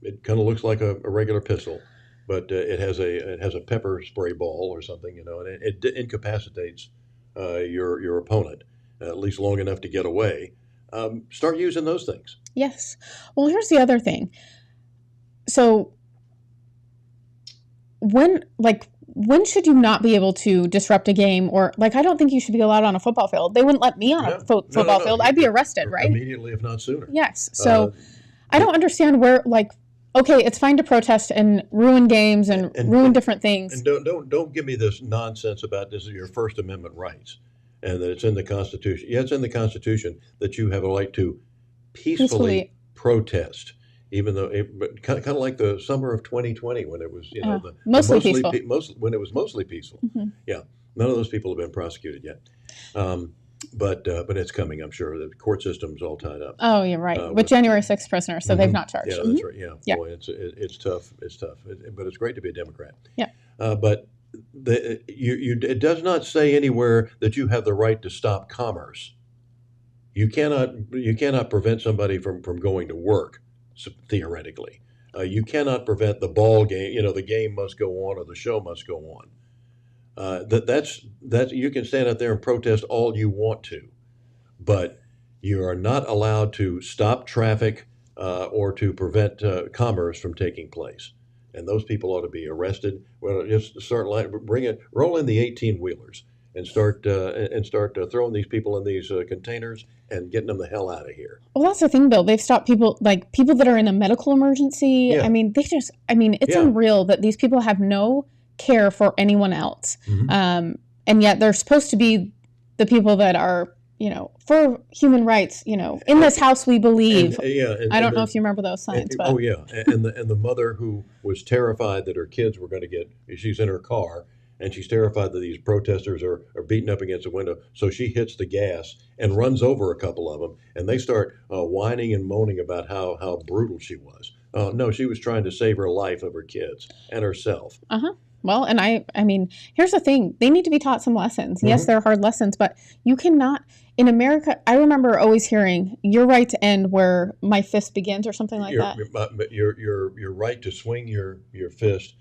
It kind of looks like a regular pistol, but it has a pepper spray ball or something, and it incapacitates your opponent at least long enough to get away. Start using those things. Yes. Well, here's the other thing. So when should you not be able to disrupt a game? Or I don't think you should be allowed on a football field. They wouldn't let me on a football field. I'd be arrested, right? Immediately, if not sooner. Yes. So I don't understand where, okay, it's fine to protest and ruin games and ruin different things. And don't give me this nonsense about this is your First Amendment rights and that it's in the Constitution. Yeah, it's in the Constitution that you have a right to peacefully protest. Even though, kind of like the summer of 2020 when it was, mostly peaceful. When it was mostly peaceful. Mm-hmm. Yeah, none of those people have been prosecuted yet, but it's coming. I'm sure the court system's all tied up. Oh, you're right. With January 6th prisoners, so they've not charged. Yeah, that's right. Yeah, boy, it's tough. It's tough, but it's great to be a Democrat. Yeah. But it does not say anywhere that you have the right to stop commerce. You cannot prevent somebody from going to work. Theoretically, You cannot prevent the ball game. You know, the game must go on or the show must go on. That's you can stand out there and protest all you want to, but you are not allowed to stop traffic or to prevent commerce from taking place. And those people ought to be arrested. Well, just start roll in the 18-wheelers and start throwing these people in these containers and getting them the hell out of here. Well, that's the thing, Bill. They've stopped people that are in a medical emergency. Yeah. I mean, it's unreal that these people have no care for anyone else. Mm-hmm. And yet they're supposed to be the people that are, for human rights, in this house we believe. I don't know if you remember those signs. But. Oh, yeah. And the mother who was terrified that her kids were going to she's in her car, and she's terrified that these protesters are beating up against the window. So she hits the gas and runs over a couple of them, and they start whining and moaning about how brutal she was. No, she was trying to save her life of her kids and herself. Uh-huh. Well, and I mean, here's the thing. They need to be taught some lessons. Mm-hmm. Yes, they're hard lessons, but you cannot, in America, I remember always hearing, your right to end where my fist begins or something like that. Your right to swing your fist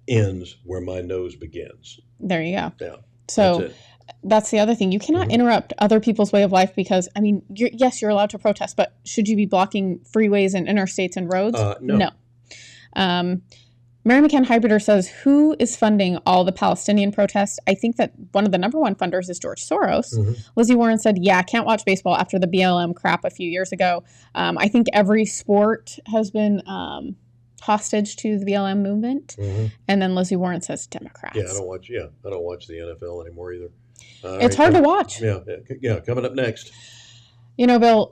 ends where my nose begins. There you go. Yeah. So that's the other thing. You cannot interrupt other people's way of life because, I mean, you're allowed to protest, but should you be blocking freeways and interstates and roads? No. Mary McCann Hybrider says, who is funding all the Palestinian protests? I think that one of the number one funders is George Soros. Mm-hmm. Lizzie Warren said, I can't watch baseball after the BLM crap a few years ago. I think every sport has been hostage to the BLM movement. Mm-hmm. And then Lizzie Warren says Democrats. I don't watch the NFL anymore either. It's hard to watch. Yeah. Coming up next. Bill,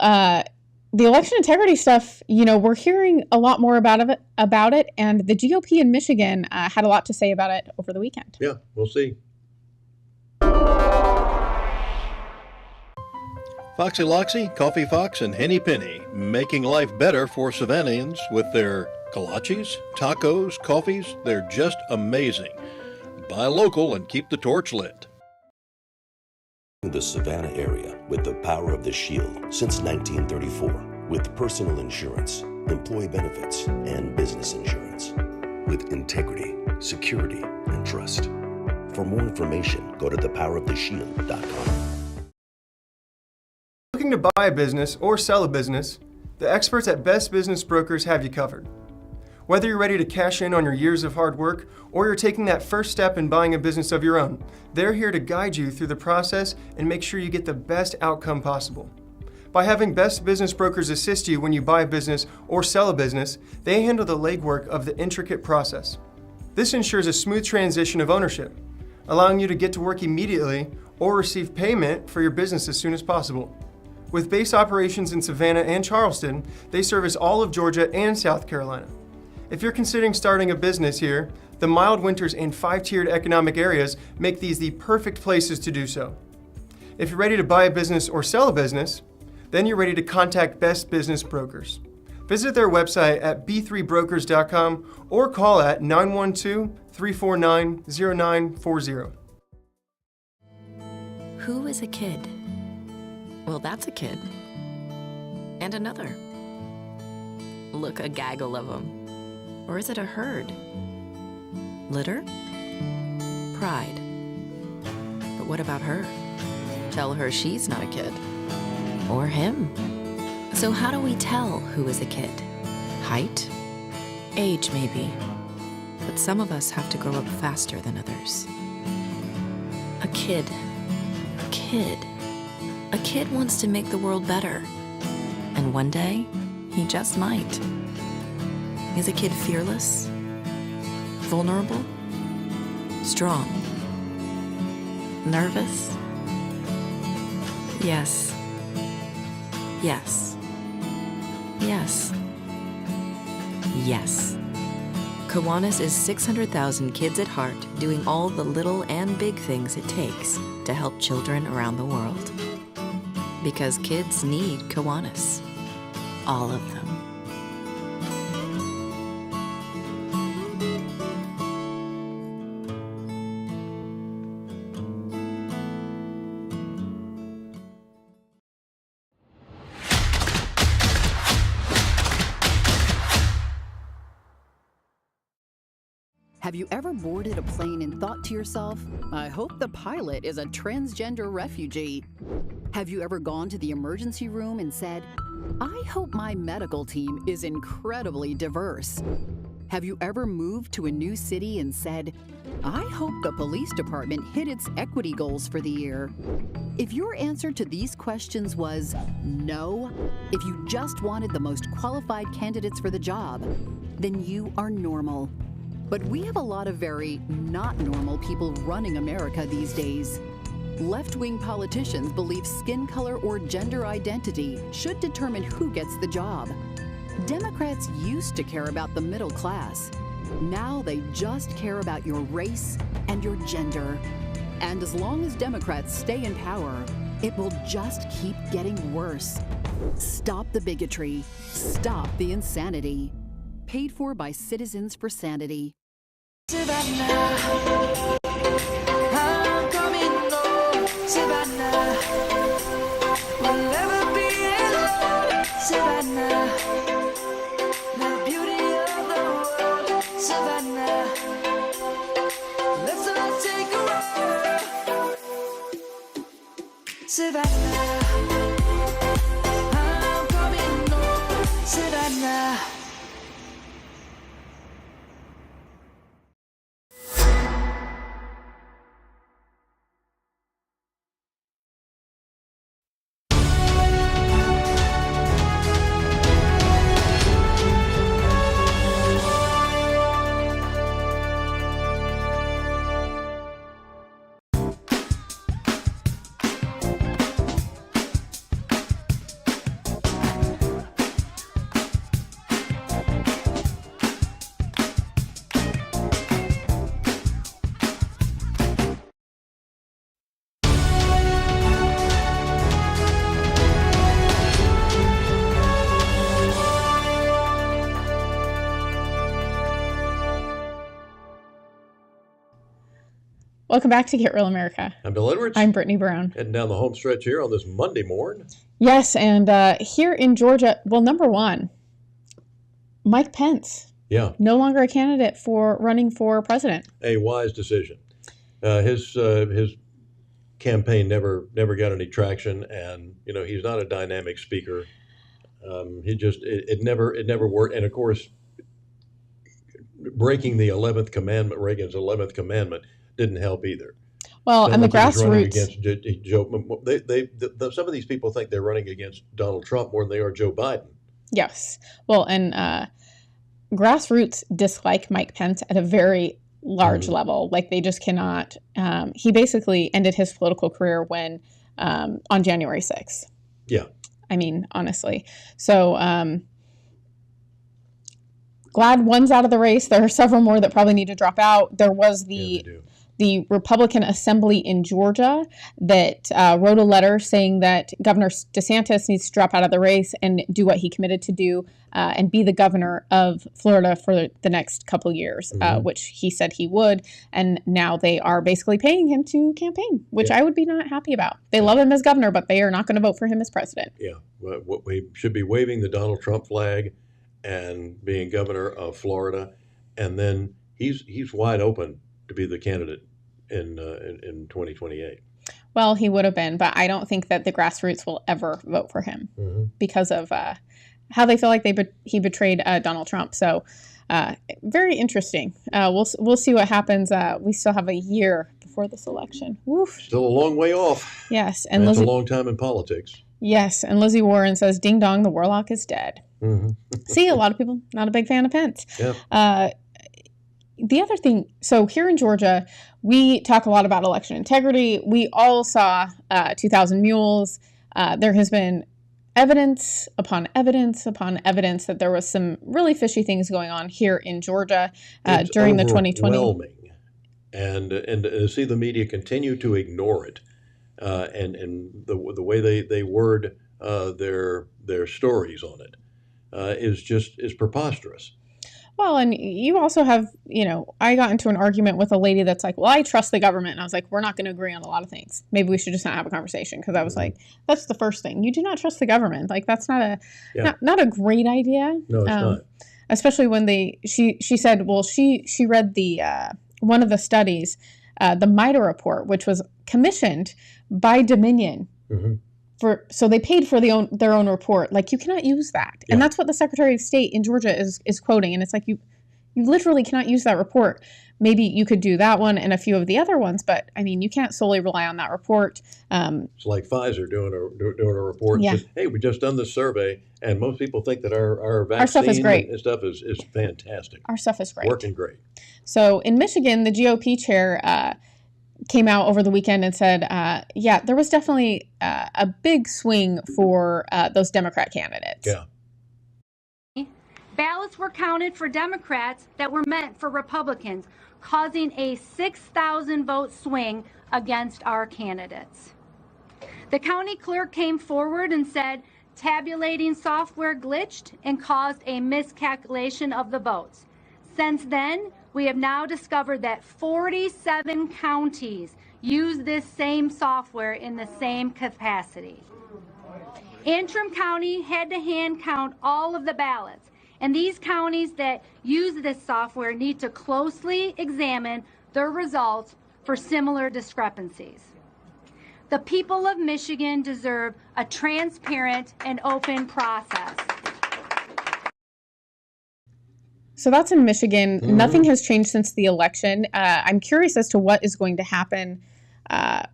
the election integrity stuff, we're hearing a lot more about it, and the GOP in Michigan had a lot to say about it over the weekend. Yeah, we'll see. Foxy Loxy, Coffee Fox, and Henny Penny, making life better for Savannahans with their kolaches, tacos, coffees. They're just amazing. Buy local and keep the torch lit. The Savannah area with the power of the Shield since 1934 with personal insurance, employee benefits, and business insurance with integrity, security, and trust. For more information, go to thepoweroftheshield.com. Looking to buy a business or sell a business, the experts at Best Business Brokers have you covered. Whether you're ready to cash in on your years of hard work or you're taking that first step in buying a business of your own, they're here to guide you through the process and make sure you get the best outcome possible. By having Best Business Brokers assist you when you buy a business or sell a business, they handle the legwork of the intricate process. This ensures a smooth transition of ownership, allowing you to get to work immediately or receive payment for your business as soon as possible. With base operations in Savannah and Charleston, they service all of Georgia and South Carolina. If you're considering starting a business here, the mild winters and 5-tiered economic areas make these the perfect places to do so. If you're ready to buy a business or sell a business, then you're ready to contact Best Business Brokers. Visit their website at b3brokers.com or call at 912-349-0940. Who is a kid? Well, that's a kid. And another. Look, a gaggle of them. Or is it a herd? Litter? Pride. But what about her? Tell her she's not a kid. Or him. So how do we tell who is a kid? Height? Age, maybe. But some of us have to grow up faster than others. A kid. A kid. A kid wants to make the world better. And one day, he just might. Is a kid fearless? Vulnerable? Strong? Nervous? Yes. Yes. Yes. Yes. Kiwanis is 600,000 kids at heart doing all the little and big things it takes to help children around the world. Because kids need Kiwanis. All of them. Have you ever boarded a plane and thought to yourself, I hope the pilot is a transgender refugee? Have you ever gone to the emergency room and said, I hope my medical team is incredibly diverse? Have you ever moved to a new city and said, I hope the police department hit its equity goals for the year? If your answer to these questions was no, if you just wanted the most qualified candidates for the job, then you are normal. But we have a lot of very not normal people running America these days. Left-wing politicians believe skin color or gender identity should determine who gets the job. Democrats used to care about the middle class. Now they just care about your race and your gender. And as long as Democrats stay in power, it will just keep getting worse. Stop the bigotry. Stop the insanity. Paid for by Citizens for Sanity. Savannah, I'm coming home. Savannah, we'll never be alone. Savannah, the beauty of the world. Savannah, let's all take a walk. Savannah, I'm coming home. Savannah. Welcome back to Get Real America. I'm Bill Edwards. I'm Brittany Brown. Heading down the home stretch here on this Monday morning. Yes, and here in Georgia, well, number one, Mike Pence. Yeah. No longer a candidate for running for president. A wise decision. His campaign never got any traction, and he's not a dynamic speaker. It never worked, and of course, breaking the 11th commandment, Reagan's 11th commandment, didn't help either. Well, and the grassroots. Against Joe, some of these people think they're running against Donald Trump more than they are Joe Biden. Yes. Well, and grassroots dislike Mike Pence at a very large level. Like, they just cannot. He basically ended his political career on January 6th. Yeah. I mean, honestly. So glad one's out of the race. There are several more that probably need to drop out. There was the Republican Assembly in Georgia that wrote a letter saying that Governor DeSantis needs to drop out of the race and do what he committed to do and be the governor of Florida for the next couple years, which he said he would. And now they are basically paying him to campaign, which I would be not happy about. They love him as governor, but they are not going to vote for him as president. Yeah. Well, we should be waving the Donald Trump flag and being governor of Florida. And then he's wide open to be the candidate in 2028. Well, he would have been, but I don't think that the grassroots will ever vote for him because of how they feel like he betrayed Donald Trump. So very interesting. We'll see what happens. We still have a year before this election. Woof. Still a long way off. Yes, and that's a long time in politics. Yes, and Lizzie Warren says, "Ding dong, the warlock is dead." See, a lot of people not a big fan of Pence. Yeah. The other thing, so here in Georgia, we talk a lot about election integrity. We all saw 2,000 Mules. There has been evidence upon evidence upon evidence that there was some really fishy things going on here in Georgia during the 2020. And to see the media continue to ignore it, and the way they word their stories on it is preposterous. Well, and you also have, I got into an argument with a lady that's like, well, I trust the government. And I was like, we're not going to agree on a lot of things. Maybe we should just not have a conversation. Because I was like, that's the first thing. You do not trust the government. Like, that's not a great idea. No, it's not. especially when she said, well, she read the one of the studies, the MITRE report, which was commissioned by Dominion. Mm-hmm. So they paid for their own report. Like, you cannot use that. And that's what the Secretary of State in Georgia is quoting. And it's like, you literally cannot use that report. Maybe you could do that one and a few of the other ones, but I mean, you can't solely rely on that report. It's like Pfizer doing a report and says, hey, we just done this survey, and most people think that our vaccine stuff is great. And stuff is fantastic. Our stuff is great. Working great. So in Michigan, the GOP chair came out over the weekend and said, there was definitely a big swing for those Democrat candidates. Yeah. Ballots were counted for Democrats that were meant for Republicans, causing a 6,000 vote swing against our candidates. The county clerk came forward and said tabulating software glitched and caused a miscalculation of the votes. Since then, we have now discovered that 47 counties use this same software in the same capacity. Antrim County had to hand count all of the ballots, and these counties that use this software need to closely examine their results for similar discrepancies. The people of Michigan deserve a transparent and open process. So that's in Michigan. Mm-hmm. Nothing has changed since the election. I'm curious as to what is going to happen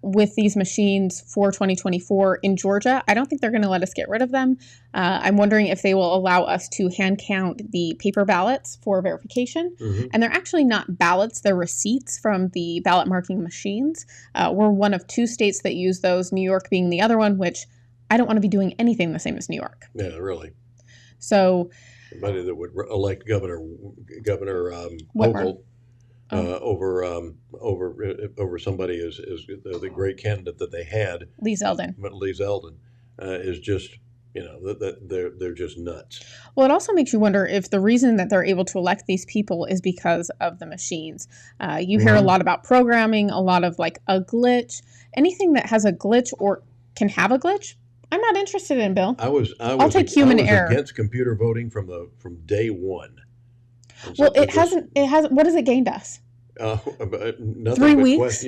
with these machines for 2024 in Georgia. I don't think they're going to let us get rid of them. I'm wondering if they will allow us to hand count the paper ballots for verification. Mm-hmm. And they're actually not ballots, they're receipts from the ballot marking machines. We're one of 2 states that use those, New York being the other one, which I don't want to be doing anything the same as New York. Yeah, really. So somebody that would elect Governor Hochul over somebody is the great candidate that they had, Lee Zeldin. But Lee Zeldin is just, they're just nuts. Well, it also makes you wonder if the reason that they're able to elect these people is because of the machines. You hear a lot about programming, a lot of like a glitch, anything that has a glitch or can have a glitch. I'm not interested in, Bill. I'll take human error. Against computer voting from day one. Well, it hasn't. What has it gained us? Nothing. 3 weeks.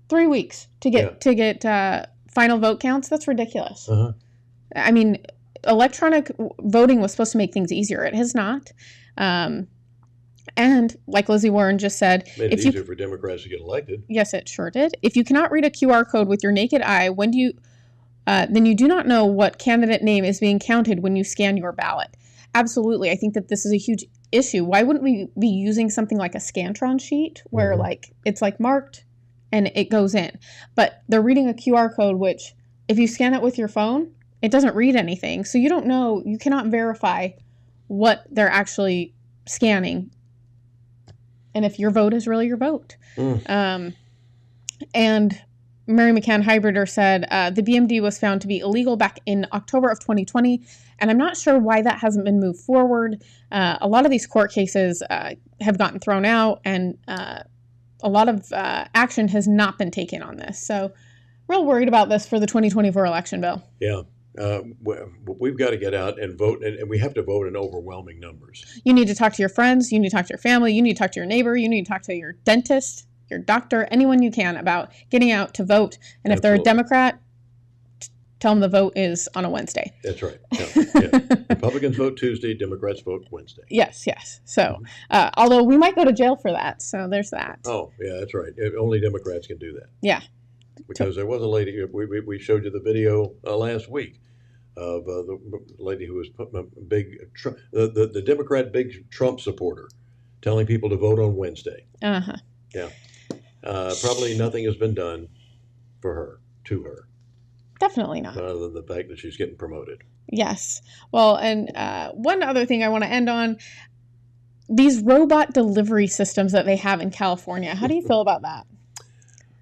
3 weeks to get final vote counts. That's ridiculous. Uh-huh. I mean, electronic voting was supposed to make things easier. It has not. And like Lizzie Warren just said, made it easier for Democrats to get elected. Yes, it sure did. If you cannot read a QR code with your naked eye, then you do not know what candidate name is being counted when you scan your ballot. Absolutely. I think that this is a huge issue. Why wouldn't we be using something like a Scantron sheet where it's marked and it goes in? But they're reading a QR code, which if you scan it with your phone, it doesn't read anything. So you don't know, you cannot verify what they're actually scanning. And if your vote is really your vote. And Mary McCann Hybrider said the BMD was found to be illegal back in October of 2020, and I'm not sure why that hasn't been moved forward. A lot of these court cases have gotten thrown out, and a lot of action has not been taken on this. So real worried about this for the 2024 election, Bill. Yeah. We've got to get out and vote, and we have to vote in overwhelming numbers. You need to talk to your friends. You need to talk to your family. You need to talk to your neighbor. You need to talk to your dentist, your doctor, anyone you can about getting out to vote. And if they're a Democrat, tell them the vote is on a Wednesday. That's right. Yeah. Republicans vote Tuesday, Democrats vote Wednesday. Yes. So, although we might go to jail for that. So there's that. Oh, yeah, that's right. Only Democrats can do that. Yeah. Because there was a lady, we showed you the video last week of the lady who was a big, the Democrat big Trump supporter telling people to vote on Wednesday. Uh-huh. Yeah. Probably nothing has been done to her. Definitely not. Other than the fact that she's getting promoted. Yes. Well, and one other thing I want to end on, these robot delivery systems that they have in California. How do you feel about that?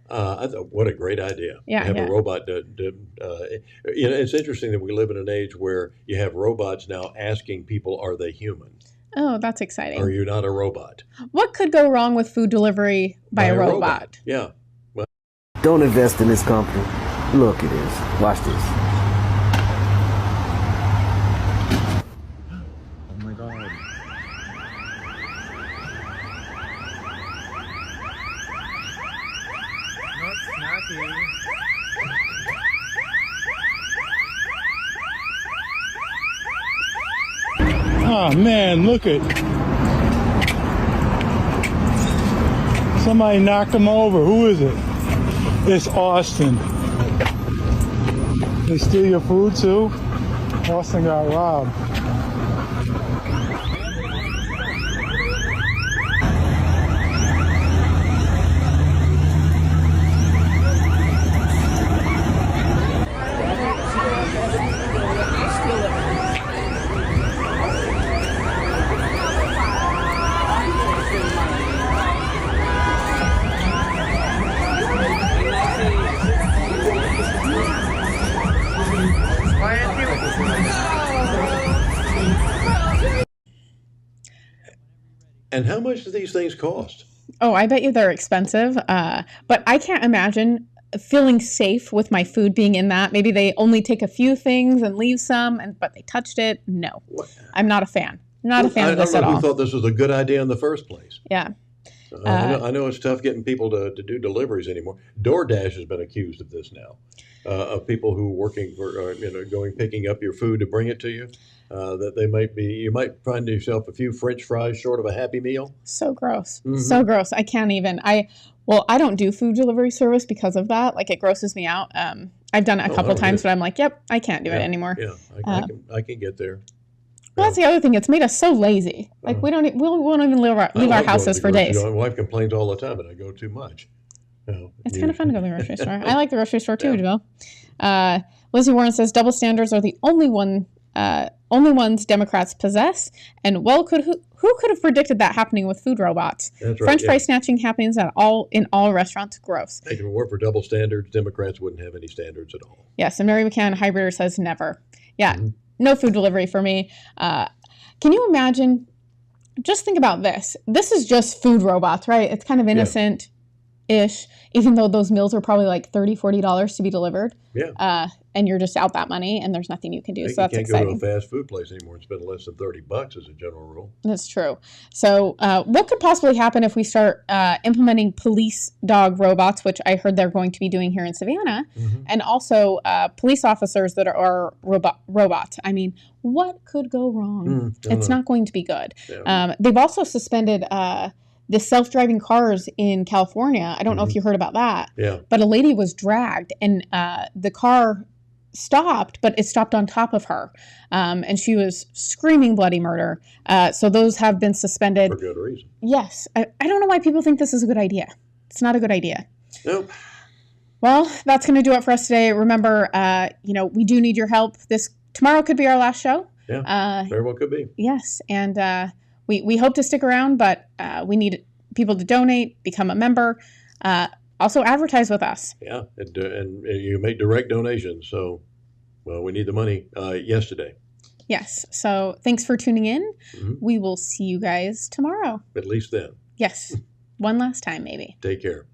I thought, what a great idea. Yeah, have a robot. It's interesting that we live in an age where you have robots now asking people, are they human? Oh, that's exciting. Are you not a robot? What could go wrong with food delivery by a robot? Yeah. Well, don't invest in this company. Look at this. Watch this. Oh my God. Oh man, look at. Somebody knocked him over. Who is it? It's Austin. They steal your food too? Austin got robbed. And how much do these things cost? Oh, I bet you they're expensive. But I can't imagine feeling safe with my food being in that. Maybe they only take a few things and leave some, but they touched it. No, I'm not a fan. Not a fan of this at all. I don't know who thought this was a good idea in the first place. Yeah. I know it's tough getting people to do deliveries anymore. DoorDash has been accused of this now, of people who are working for, picking up your food to bring it to you. That you might find yourself a few French fries short of a Happy Meal. So gross. Mm-hmm. So gross. I can't even. I don't do food delivery service because of that. Like, it grosses me out. I've done it a couple times, but I'm like, yep, I can't do it anymore. Yeah, I can get there. Well, that's the other thing. It's made us so lazy. Like, we won't even leave our houses for days. My wife complains all the time that I go too much. It's kind of fun to go to the grocery store. I like the grocery store too, Joe. Lizzie Warren says double standards are the only ones Democrats possess. And who could have predicted that happening with food robots? That's right, French fry snatching happens in all restaurants. Gross. If it weren't for double standards, Democrats wouldn't have any standards at all. Yes, and Mary McCann Hybrider says never. Yeah, no food delivery for me. Can you imagine? Just think about this. This is just food robots, right? It's kind of innocent-ish, even though those meals are probably like $30, $40 to be delivered. Yeah. And you're just out that money, and there's nothing you can do. So that's exciting. You can't go to a fast food place anymore and spend less than $30 as a general rule. That's true. So what could possibly happen if we start implementing police dog robots, which I heard they're going to be doing here in Savannah, and also police officers that are robots? I mean, what could go wrong? It's not going to be good. Yeah. They've also suspended the self-driving cars in California. I don't know if you heard about that. Yeah. But a lady was dragged, and the car stopped, but it stopped on top of her. And she was screaming bloody murder. So those have been suspended. For good reason. Yes. I don't know why people think this is a good idea. It's not a good idea. Nope. Well, that's going to do it for us today. Remember, we do need your help. Tomorrow could be our last show. Yeah, very well could be. Yes. And we hope to stick around, but we need people to donate, become a member, also advertise with us. Yeah, and you make direct donations. So, we need the money yesterday. Yes. So thanks for tuning in. We will see you guys tomorrow. At least then. Yes. One last time, maybe. Take care.